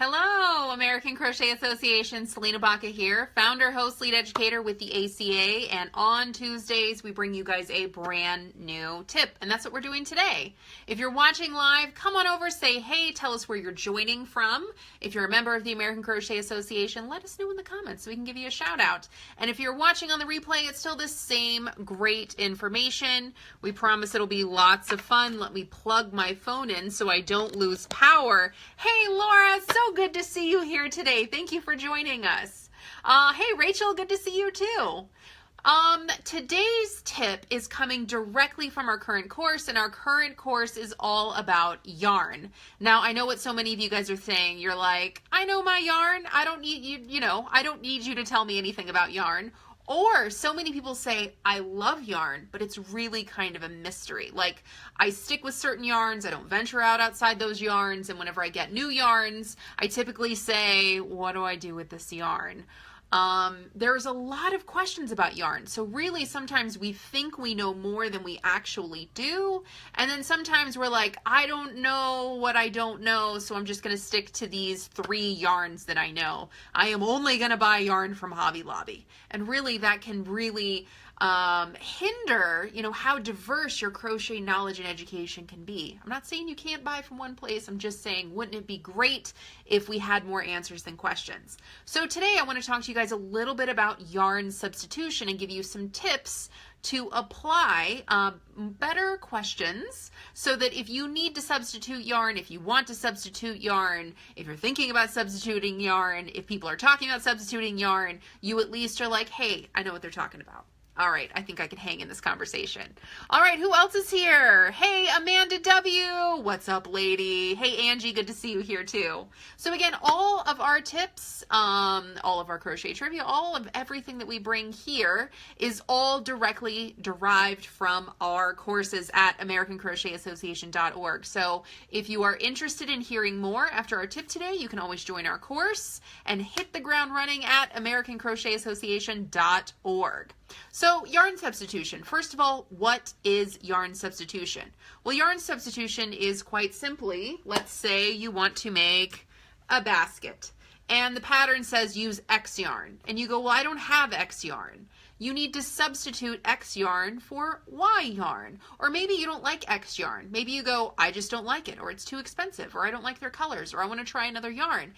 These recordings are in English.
Hello, American Crochet Association. Salena Baca here, founder, host, lead educator with the ACA. And on Tuesdays, we bring you guys a brand new tip. And that's what we're doing today. If you're watching live, come on over, say hey, tell us where you're joining from. If you're a member of the American Crochet Association, let us know in the comments so we can give you a shout out. And if you're watching on the replay, it's still the same great information. We promise it'll be lots of fun. Let me plug my phone in so I don't lose power. Hey, Laura, so good to see you here today. Thank you for joining us. Hey, Rachel, good to see you too. Today's tip is coming directly from our current course, and our current course is all about yarn. Now, I know what so many of you guys are saying. You're like, I know my yarn. I don't need you, I don't need you to tell me anything about yarn. Or so many people say, I love yarn, but it's really kind of a mystery. Like, I stick with certain yarns, I don't venture out outside those yarns, and whenever I get new yarns, I typically say, what do I do with this yarn? There's a lot of questions about yarn. So really, sometimes we think we know more than we actually do. And then sometimes we're like, I don't know what I don't know, so I'm just going to stick to these 3 yarns that I know. I am only going to buy yarn from Hobby Lobby. And really, that can really hinder, how diverse your crochet knowledge and education can be. I'm not saying you can't buy from one place. I'm just saying, wouldn't it be great if we had more answers than questions? So today I want to talk to you guys a little bit about yarn substitution and give you some tips to apply better questions so that if you need to substitute yarn, if you want to substitute yarn, if you're thinking about substituting yarn, if people are talking about substituting yarn, you at least are like, hey, I know what they're talking about. All right, I think I can hang in this conversation. All right, who else is here? Hey, Amanda W. What's up, lady? Hey, Angie, good to see you here too. So again, all of our tips, all of our crochet trivia, all of everything that we bring here is all directly derived from our courses at AmericanCrochetAssociation.org. So if you are interested in hearing more after our tip today, you can always join our course and hit the ground running at AmericanCrochetAssociation.org. So yarn substitution. First of all, what is yarn substitution? Well, yarn substitution is quite simply, let's say you want to make a basket and the pattern says use X yarn and you go, well, I don't have X yarn. You need to substitute X yarn for Y yarn. Or maybe you don't like X yarn. Maybe you go, I just don't like it, or it's too expensive, or I don't like their colors, or I want to try another yarn.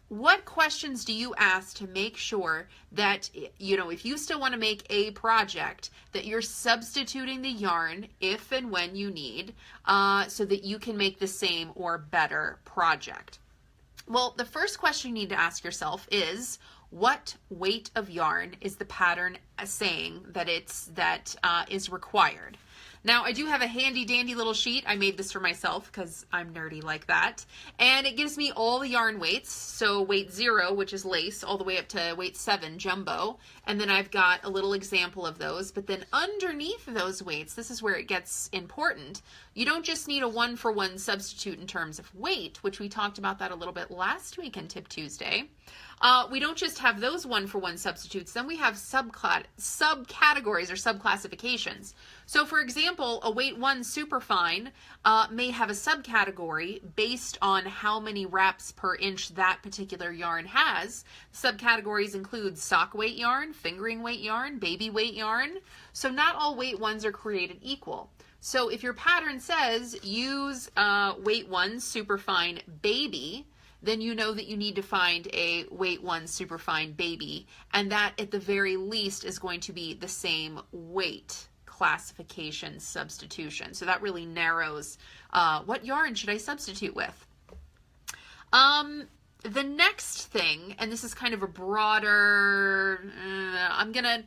What questions do you ask to make sure that, if you still want to make a project, that you're substituting the yarn if and when you need, so that you can make the same or better project? Well, the first question you need to ask yourself is, what weight of yarn is the pattern saying that is required? Now, I do have a handy dandy little sheet. I made this for myself because I'm nerdy like that. And it gives me all the yarn weights. So weight 0, which is lace, all the way up to weight 7, jumbo. And then I've got a little example of those. But then underneath those weights, this is where it gets important. You don't just need a 1-for-1 substitute in terms of weight, which we talked about that a little bit last week in Tip Tuesday. We don't just have those 1-for-1 substitutes, then we have subcategories or subclassifications. So for example, a weight 1 superfine may have a subcategory based on how many wraps per inch that particular yarn has. Subcategories include sock weight yarn, fingering weight yarn, baby weight yarn. So not all weight 1s are created equal. So if your pattern says use weight 1 superfine baby, then you know that you need to find a weight 1 superfine baby, and that at the very least is going to be the same weight classification substitution. So that really narrows what yarn should I substitute with. The next thing, and this is kind of a broader, I'm gonna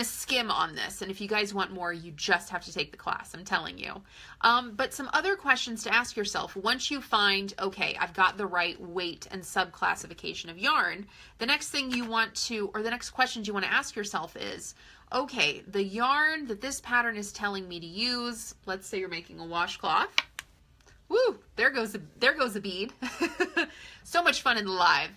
skim on this, and if you guys want more, you just have to take the class, I'm telling you. But some other questions to ask yourself once you find, okay, I've got the right weight and subclassification of yarn, the next thing you want to, or the next questions you want to ask yourself is, okay, the yarn that this pattern is telling me to use, let's say you're making a washcloth. Woo, there goes a bead. So much fun in the live.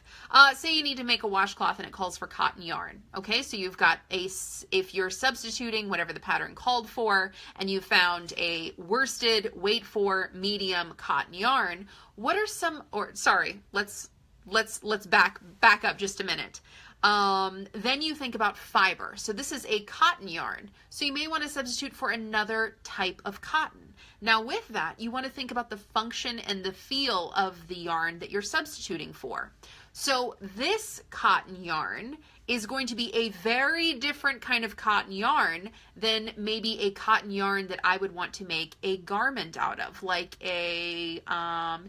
Say you need to make a washcloth and it calls for cotton yarn. Okay, so you've got if you're substituting whatever the pattern called for and you found a worsted weight 4 medium cotton yarn, what are some, or sorry, let's let's back up just a minute. Then you think about fiber. So this is a cotton yarn. So you may want to substitute for another type of cotton. Now with that, you want to think about the function and the feel of the yarn that you're substituting for. So this cotton yarn is going to be a very different kind of cotton yarn than maybe a cotton yarn that I would want to make a garment out of, like a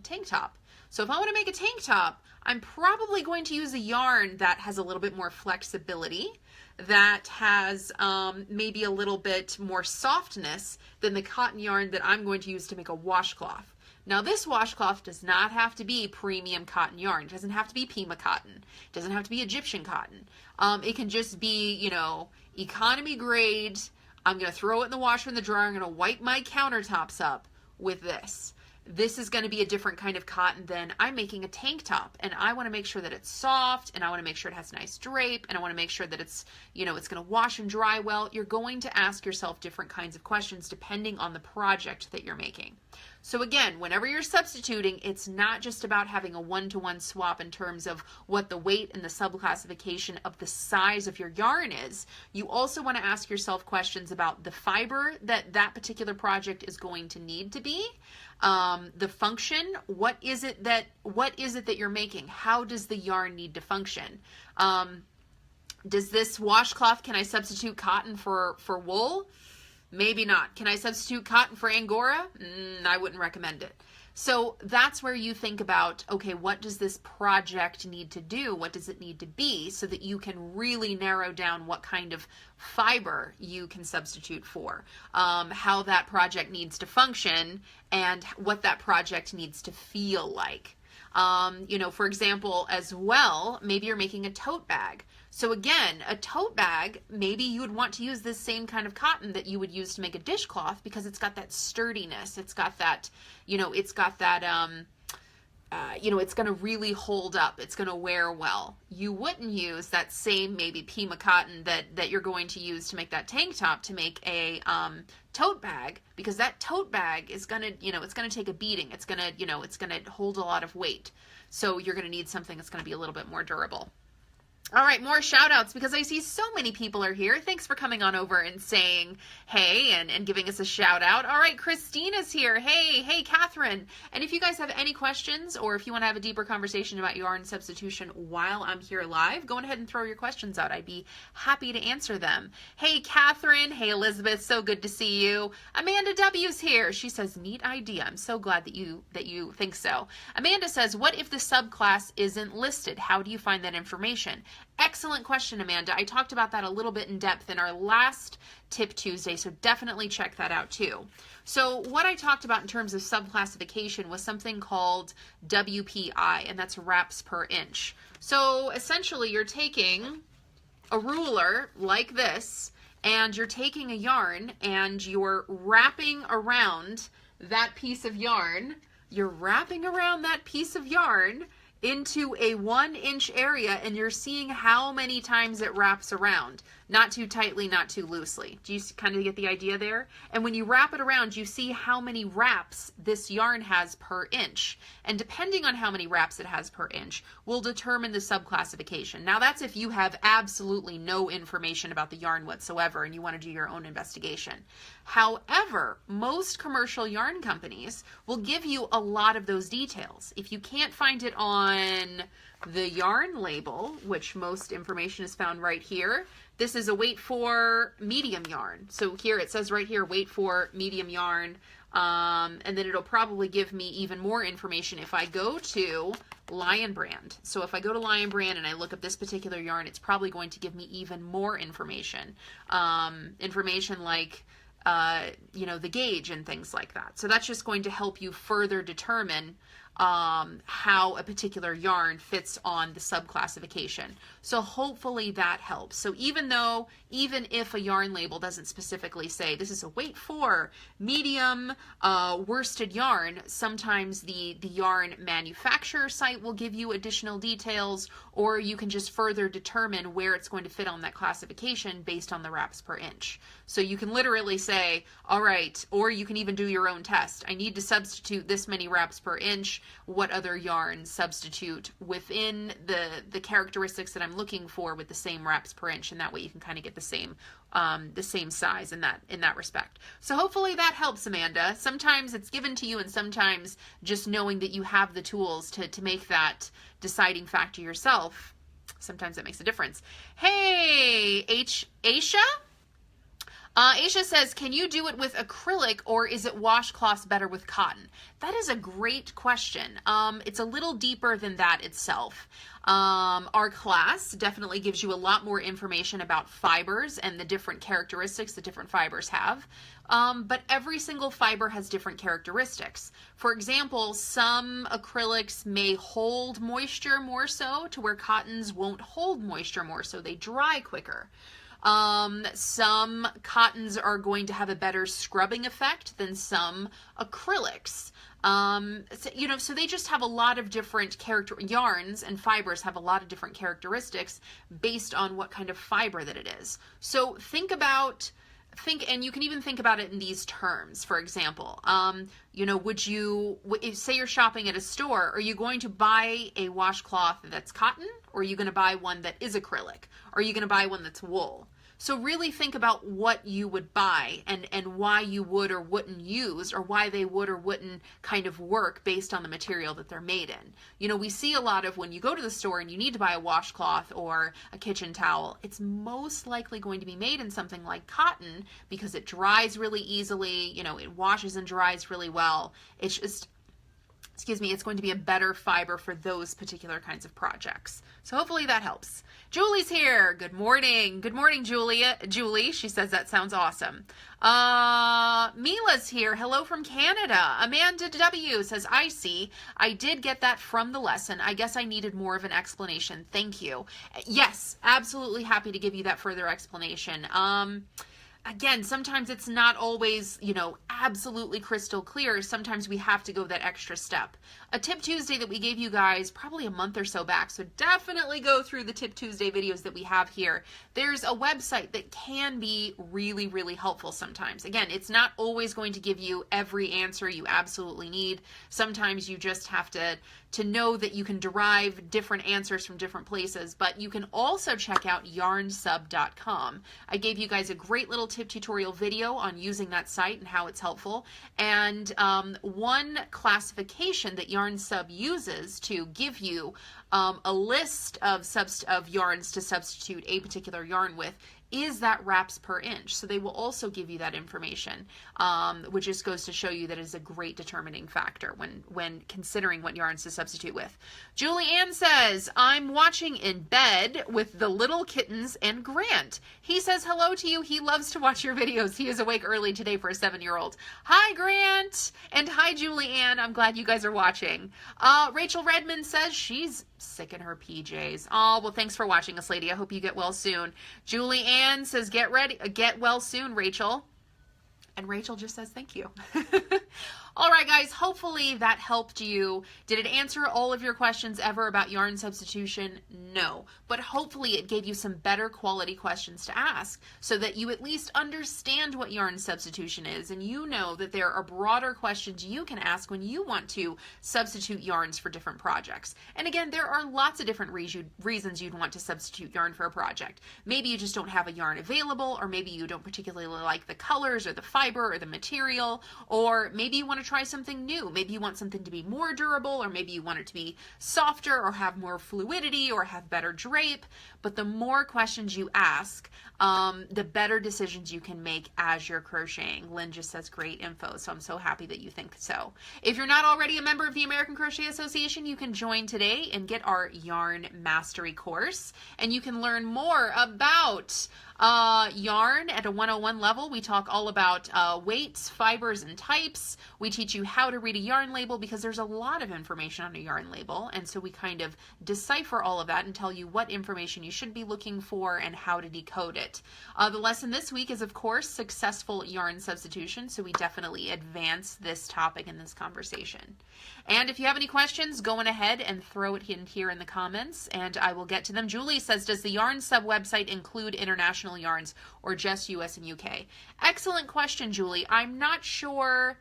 tank top. So if I want to make a tank top, I'm probably going to use a yarn that has a little bit more flexibility, that has maybe a little bit more softness than the cotton yarn that I'm going to use to make a washcloth. Now this washcloth does not have to be premium cotton yarn. It doesn't have to be Pima cotton. It doesn't have to be Egyptian cotton. It can just be, you know, economy grade. I'm going to throw it in the washer and the dryer. I'm going to wipe my countertops up with this. This is going to be a different kind of cotton than I'm making a tank top, and I want to make sure that it's soft, and I want to make sure it has nice drape, and I want to make sure that it's, you know, it's going to wash and dry well. You're going to ask yourself different kinds of questions depending on the project that you're making. So again, whenever you're substituting, it's not just about having a one-to-one swap in terms of what the weight and the subclassification of the size of your yarn is. You also want to ask yourself questions about the fiber that that particular project is going to need to be, the function, what is it that you're making? How does the yarn need to function? Does this washcloth, can I substitute cotton for wool? Maybe not. Can I substitute cotton for Angora? I wouldn't recommend it. So that's where you think about, okay, what does this project need to do? What does it need to be so that you can really narrow down what kind of fiber you can substitute for, how that project needs to function, and what that project needs to feel like. You know, for example, as well, maybe you're making a tote bag. So again, a tote bag, maybe you would want to use this same kind of cotton that you would use to make a dishcloth because it's got that sturdiness. It's got that, you know, it's got that, you know, it's going to really hold up. It's going to wear well. You wouldn't use that same maybe Pima cotton that you're going to use to make that tank top to make a tote bag, because that tote bag is going to, you know, it's going to take a beating. It's going to, you know, it's going to hold a lot of weight. So you're going to need something that's going to be a little bit more durable. All right, more shout outs because I see so many people are here. Thanks for coming on over and saying hey and giving us a shout out. All right, Christina's here. Hey, Catherine. And if you guys have any questions or if you want to have a deeper conversation about yarn substitution while I'm here live, go ahead and throw your questions out. I'd be happy to answer them. Hey, Catherine. Hey, Elizabeth. So good to see you. Amanda W's here. She says, neat idea. I'm so glad that you think so. Amanda says, what if the subclass isn't listed? How do you find that information? Excellent question, Amanda. I talked about that a little bit in depth in our last Tip Tuesday, so definitely check that out too. So what I talked about in terms of subclassification was something called WPI, and that's wraps per inch. So essentially you're taking a ruler like this, and you're taking a yarn and you're wrapping around that piece of yarn. You're wrapping around that piece of yarn into a 1-inch area, and you're seeing how many times it wraps around. Not too tightly, not too loosely. Do you kind of get the idea there? And when you wrap it around, you see how many wraps this yarn has per inch. And depending on how many wraps it has per inch will determine the subclassification. Now that's if you have absolutely no information about the yarn whatsoever and you want to do your own investigation. However, most commercial yarn companies will give you a lot of those details. If you can't find it on the yarn label, which most information is found right here, this is a weight for medium yarn. So here it says right here, weight for medium yarn. And then it'll probably give me even more information if I go to Lion Brand. So if I go to Lion Brand and I look up this particular yarn, it's probably going to give me even more information. Information like, you know, the gauge and things like that. So that's just going to help you further determine how a particular yarn fits on the subclassification. So hopefully that helps. So even if a yarn label doesn't specifically say this is a weight for medium worsted yarn, sometimes the yarn manufacturer site will give you additional details, or you can just further determine where it's going to fit on that classification based on the wraps per inch. So you can literally say, all right, or you can even do your own test. I need to substitute this many wraps per inch. what other yarns substitute within the characteristics that I'm looking for with the same wraps per inch, and that way you can kind of get the same size in that respect. So hopefully that helps, Amanda. Sometimes it's given to you, and sometimes just knowing that you have the tools to make that deciding factor yourself, sometimes that makes a difference. Hey, Aisha? Aisha says, can you do it with acrylic, or is it washcloths better with cotton? That is a great question. It's a little deeper than that itself. Our class definitely gives you a lot more information about fibers and the different characteristics that different fibers have. But every single fiber has different characteristics. For example, some acrylics may hold moisture more so, to where cottons won't hold moisture more so, they dry quicker. Some cottons are going to have a better scrubbing effect than some acrylics. So they just have a lot of different yarns and fibers have a lot of different characteristics based on what kind of fiber that it is. So and you can even think about it in these terms. For example, say you're shopping at a store, are you going to buy a washcloth that's cotton, or are you going to buy one that is acrylic? Or are you going to buy one that's wool? So really think about what you would buy and why you would or wouldn't use, or why they would or wouldn't kind of work based on the material that they're made in. We see a lot of when you go to the store and you need to buy a washcloth or a kitchen towel, it's most likely going to be made in something like cotton because it dries really easily, it washes and dries really well. It's just, it's going to be a better fiber for those particular kinds of projects. So hopefully that helps. Julie's here. Good morning. Good morning, Julie. She says that sounds awesome. Mila's here. Hello from Canada. Amanda W says, I see. I did get that from the lesson. I guess I needed more of an explanation. Thank you. Yes, absolutely happy to give you that further explanation. Again, sometimes it's not always, absolutely crystal clear. Sometimes we have to go that extra step. A Tip Tuesday that we gave you guys probably a month or so back, so definitely go through the Tip Tuesday videos that we have here. There's a website that can be really, really helpful sometimes. Again, it's not always going to give you every answer you absolutely need. Sometimes you just have to know that you can derive different answers from different places, but you can also check out yarnsub.com. I gave you guys a great little tip tutorial video on using that site and how it's helpful. And one classification that YarnSub uses to give you a list of yarns to substitute a particular yarn with is that wraps per inch. So they will also give you that information, which just goes to show you that it is a great determining factor when considering what yarns to substitute with. Julie Ann says, I'm watching in bed with the little kittens and Grant. He says hello to you. He loves to watch your videos. He is awake early today for a 7-year-old. Hi, Grant. And hi, Julie Ann. I'm glad you guys are watching. Rachel Redmond says she's sick in her PJs. Oh, well, thanks for watching us, lady. I hope you get well soon. Julie Ann says, get well soon, Rachel. And Rachel just says, thank you. All right, guys, hopefully that helped you. Did it answer all of your questions ever about yarn substitution? No, but hopefully it gave you some better quality questions to ask so that you at least understand what yarn substitution is, and you know that there are broader questions you can ask when you want to substitute yarns for different projects. And again, there are lots of different reasons you'd want to substitute yarn for a project. Maybe you just don't have a yarn available, or maybe you don't particularly like the colors or the fiber or the material, or maybe you want to try something new. Maybe you want something to be more durable, or maybe you want it to be softer or have more fluidity or have better drape. But the more questions you ask, the better decisions you can make as you're crocheting. Lynn just says great info, so I'm so happy that you think so. If you're not already a member of the American Crochet Association, you can join today and get our Yarn Mastery course, and you can learn more about yarn at a 101 level. We talk all about weights, fibers, and types. We teach you how to read a yarn label, because there's a lot of information on a yarn label, and so we kind of decipher all of that and tell you what information you should be looking for and how to decode it. The lesson this week is, of course, successful yarn substitution, so we definitely advance this topic in this conversation. And if you have any questions, go on ahead and throw it in here in the comments, and I will get to them. Julie says, does the Yarn Sub website include international yarns or just US and UK? Excellent question, Julie. I'm not sure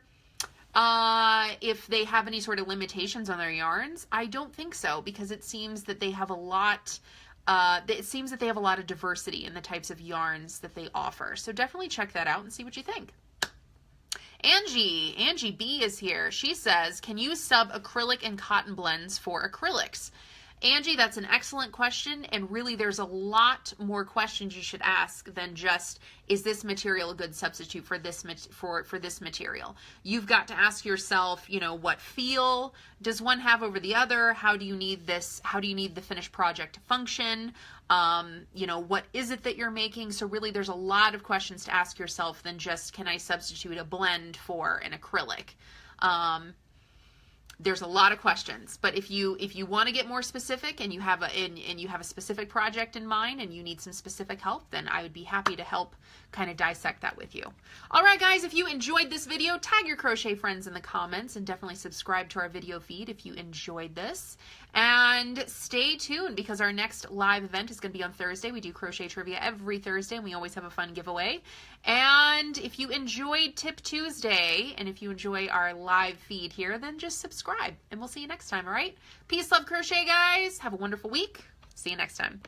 If they have any sort of limitations on their yarns, I don't think so, because it seems that they have a lot of diversity in the types of yarns that they offer. So definitely check that out and see what you think. Angie B is here. She says, can you sub acrylic and cotton blends for acrylics? Angie, that's an excellent question, and really there's a lot more questions you should ask than just, is this material a good substitute for this material? You've got to ask yourself, you know, what feel does one have over the other? How do you need this? How do you need the finished project to function? You know, what is it that you're making? So really there's a lot of questions to ask yourself than just, can I substitute a blend for an acrylic? There's a lot of questions, but if you want to get more specific and you have a specific project in mind and you need some specific help, then I would be happy to help kind of dissect that with you. All right, guys, if you enjoyed this video, tag your crochet friends in the comments and definitely subscribe to our video feed if you enjoyed this. And stay tuned, because our next live event is going to be on Thursday. We do crochet trivia every Thursday, and we always have a fun giveaway. And if you enjoyed Tip Tuesday, and if you enjoy our live feed here, then just subscribe, and we'll see you next time, all right? Peace, love, crochet, guys. Have a wonderful week. See you next time.